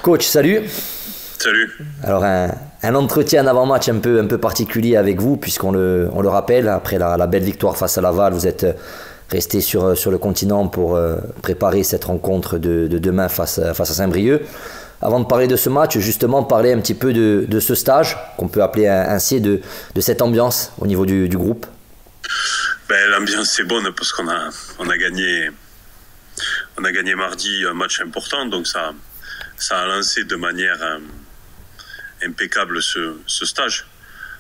Coach, salut. Salut. Alors un entretien d'avant-match un peu particulier avec vous, puisqu'on le rappelle, après la belle victoire face à Laval, vous êtes resté sur le continent pour préparer cette rencontre de demain face à Saint-Brieuc. Avant de parler de ce match, justement parler un petit peu de ce stage, qu'on peut appeler ainsi, de cette ambiance au niveau du groupe. L'ambiance est bonne parce qu'on a gagné mardi un match important, donc ça a lancé de manière impeccable ce stage.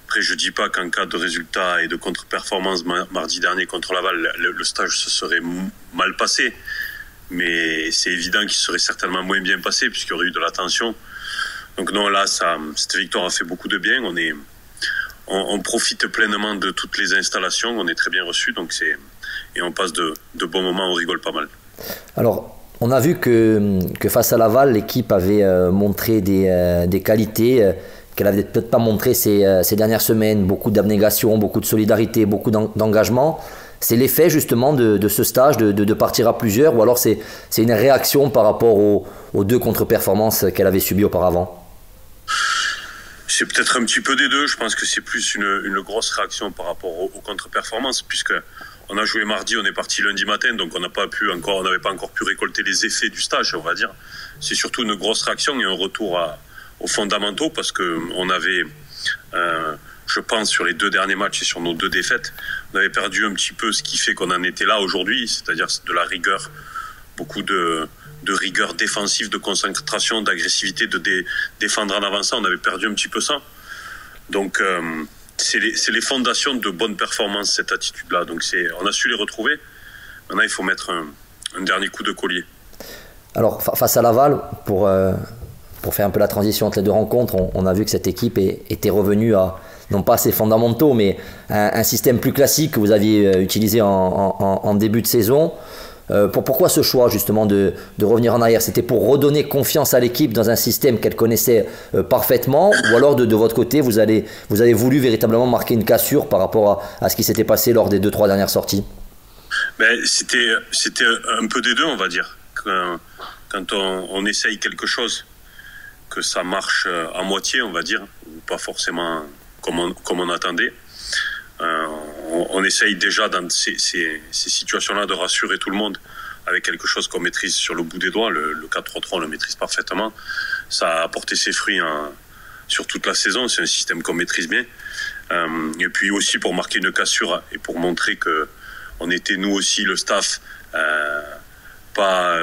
Après, je dis pas qu'en cas de résultat et de contre-performance mardi dernier contre Laval, le stage se serait mal passé, mais c'est évident qu'il serait certainement moins bien passé puisqu'il y aurait eu de la tension. Donc non, là, cette victoire a fait beaucoup de bien. On profite pleinement de toutes les installations, on est très bien reçus, et on passe de bons moments, on rigole pas mal. Alors, on a vu que face à Laval, l'équipe avait montré des qualités qu'elle n'avait peut-être pas montrées ces dernières semaines. Beaucoup d'abnégation, beaucoup de solidarité, beaucoup d'engagement. C'est l'effet justement de ce stage, de partir à plusieurs, ou alors c'est une réaction par rapport aux deux contre-performances qu'elle avait subies auparavant? C'est peut-être un petit peu des deux. Je pense que c'est plus une grosse réaction par rapport aux contre-performances, puisque on a joué mardi, on est parti lundi matin, donc on n'avait pas encore pu récolter les effets du stage, on va dire. C'est surtout une grosse réaction et un retour aux fondamentaux, parce que on avait, je pense, sur les deux derniers matchs et sur nos deux défaites, on avait perdu un petit peu ce qui fait qu'on en était là aujourd'hui, c'est-à-dire de la rigueur, beaucoup de rigueur défensive, de concentration, d'agressivité, de défendre en avançant. On avait perdu un petit peu ça. Donc, c'est les fondations de bonne performance, cette attitude-là. Donc, on a su les retrouver. Maintenant, il faut mettre un dernier coup de collier. Alors, face à Laval, pour faire un peu la transition entre les deux rencontres, on a vu que cette équipe était revenue à, non pas ses fondamentaux, mais un système plus classique que vous aviez utilisé en début de saison. Pourquoi ce choix justement de revenir en arrière? C'était pour redonner confiance à l'équipe dans un système qu'elle connaissait parfaitement, ou alors de votre côté vous avez voulu véritablement marquer une cassure par rapport à ce qui s'était passé lors des 2-3 dernières sorties? C'était un peu des deux, on va dire. Quand on essaye quelque chose, que ça marche à moitié, on va dire, ou pas forcément comme on attendait. On essaye déjà dans ces situations-là de rassurer tout le monde avec quelque chose qu'on maîtrise sur le bout des doigts. Le 4-3-3, on le maîtrise parfaitement. Ça a apporté ses fruits sur toute la saison. C'est un système qu'on maîtrise bien. Et puis aussi pour marquer une cassure et pour montrer qu'on était nous aussi, le staff, pas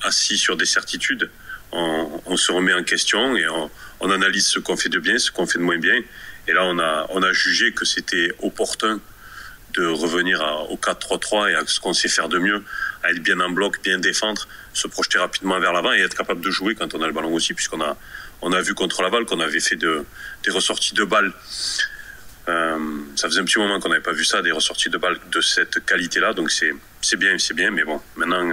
assis sur des certitudes. On se remet en question et on analyse ce qu'on fait de bien, ce qu'on fait de moins bien. Et là, on a jugé que c'était opportun de revenir au 4-3-3 et à ce qu'on sait faire de mieux, à être bien en bloc, bien défendre, se projeter rapidement vers l'avant et être capable de jouer quand on a le ballon aussi, puisqu'on a vu contre Laval qu'on avait fait des ressorties de balles. Ça faisait un petit moment qu'on n'avait pas vu ça, des ressorties de balles de cette qualité-là, donc c'est bien, mais bon, maintenant,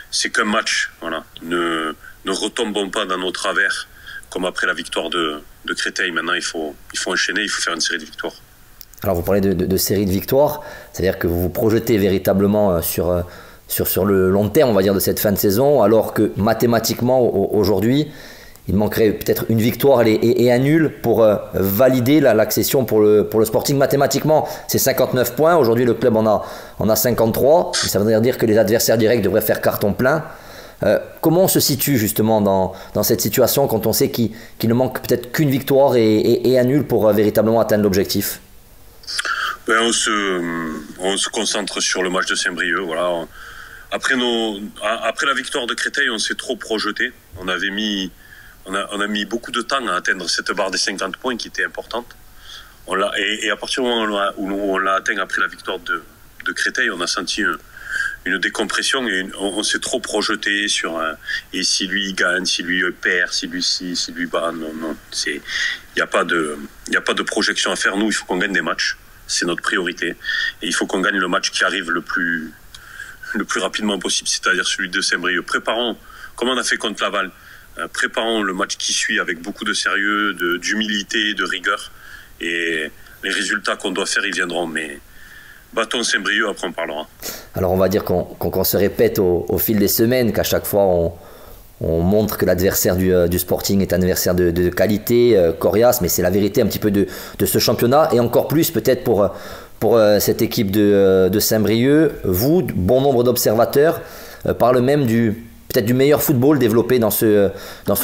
c'est qu'un match, voilà. Ne retombons pas dans nos travers, comme après la victoire de Créteil. Maintenant, il faut enchaîner, il faut faire une série de victoires. Alors, vous parlez de série de victoires, c'est-à-dire que vous vous projetez véritablement sur le long terme, on va dire, de cette fin de saison, alors que mathématiquement, aujourd'hui, il manquerait peut-être une victoire et un nul pour valider l'accession pour le Sporting. Mathématiquement, c'est 59 points. Aujourd'hui, le club en a 53. Ça veut dire que les adversaires directs devraient faire carton plein. Comment on se situe justement dans cette situation quand on sait qu'il ne manque peut-être qu'une victoire et un nul pour véritablement atteindre l'objectif? On se concentre sur le match de Saint-Brieuc. Voilà. Après la victoire de Créteil, on s'est trop projeté. On a mis beaucoup de temps à atteindre cette barre des 50 points qui était importante. Et à partir du moment où on l'a atteint après la victoire de Créteil, on a senti une décompression et on s'est trop projeté sur et si lui il gagne, si lui perd, si lui bat. Non, il n'y a pas de projection à faire. Nous, il faut qu'on gagne des matchs, c'est notre priorité, et il faut qu'on gagne le match qui arrive le plus rapidement possible, c'est-à-dire celui de Saint-Brieuc. Préparons, comme on a fait contre Laval, préparons le match qui suit avec beaucoup de sérieux, d'humilité, de rigueur, et les résultats qu'on doit faire, ils viendront, mais battons Saint-Brieuc, après on parlera. Alors on va dire qu'on se répète au fil des semaines, qu'à chaque fois on montre que l'adversaire du Sporting est un adversaire de qualité, coriace, mais c'est la vérité un petit peu de ce championnat, et encore plus peut-être pour cette équipe de Saint-Brieuc. Vous, bon nombre d'observateurs, parlent même peut-être du meilleur football développé dans ce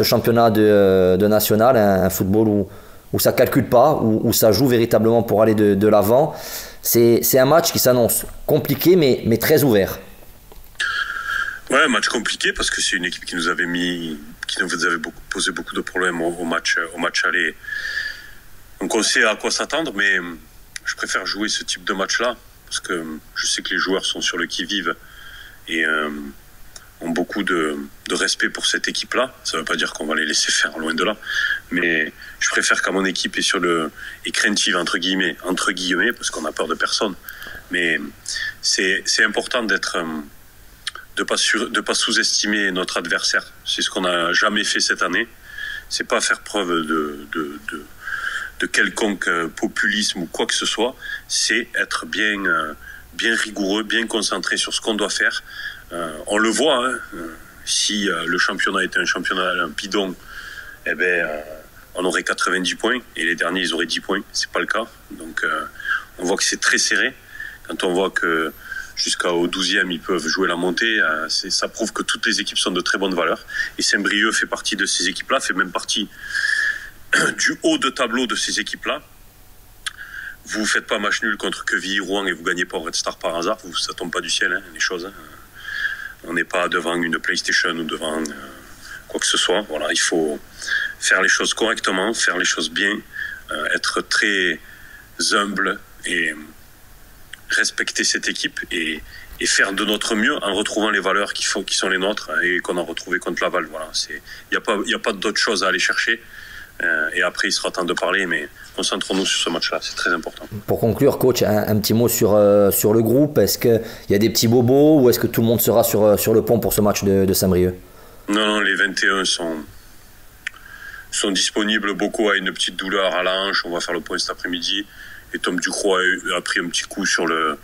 championnat de national, un football où ça ne calcule pas, où ça joue véritablement pour aller de l'avant. C'est un match qui s'annonce compliqué, mais très ouvert. Ouais, match compliqué parce que c'est une équipe qui nous avait posé beaucoup de problèmes au match aller. Donc on sait à quoi s'attendre, mais je préfère jouer ce type de match-là parce que je sais que les joueurs sont sur le qui-vive et ont beaucoup de respect pour cette équipe-là. Ça ne veut pas dire qu'on va les laisser faire, loin de là, mais je préfère quand mon équipe est craintive entre guillemets, parce qu'on a peur de personne. Mais c'est important de pas sous-estimer notre adversaire. C'est ce qu'on n'a jamais fait cette année. C'est pas faire preuve de quelconque populisme ou quoi que ce soit. C'est être bien rigoureux, bien concentré sur ce qu'on doit faire. On le voit, hein. Si le championnat était un championnat bidon, eh ben, on aurait 90 points et les derniers ils auraient 10 points. C'est pas le cas. Donc on voit que c'est très serré. Quand on voit que jusqu'au 12e, ils peuvent jouer la montée. Ça prouve que toutes les équipes sont de très bonne valeur. Et Saint-Brieuc fait partie de ces équipes-là, fait même partie du haut de tableau de ces équipes-là. Vous ne faites pas match nul contre Quevilly-Rouen et vous ne gagnez pas au Red Star par hasard. Ça ne tombe pas du ciel, hein, les choses. Hein. On n'est pas devant une PlayStation ou devant quoi que ce soit. Voilà, il faut faire les choses correctement, faire les choses bien, être très humble et respecter cette équipe et faire de notre mieux en retrouvant les valeurs qui sont les nôtres et qu'on a retrouvées contre Laval. Voilà, il n'y a pas d'autre chose à aller chercher. Et après, il sera temps de parler, mais concentrons-nous sur ce match-là, c'est très important. Pour conclure, coach, un petit mot sur le groupe. Est-ce qu'il y a des petits bobos ou est-ce que tout le monde sera sur le pont pour ce match de Saint-Brieuc? Non, les 21 sont disponibles. Boko a une petite douleur à la hanche, on va faire le point cet après-midi. Et Tom Ducroix a pris un petit coup sur le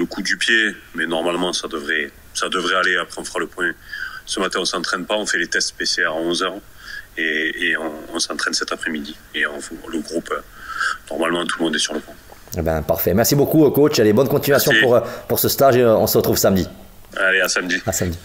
coup du pied, mais normalement ça devrait aller. Après on fera le point. Ce matin on s'entraîne pas, on fait les tests PCR à 11h et on s'entraîne cet après-midi. Et le groupe, normalement tout le monde est sur le point. Eh ben, parfait. Merci beaucoup coach. Allez, bonne continuation pour ce stage et on se retrouve samedi. Allez, à samedi. À samedi.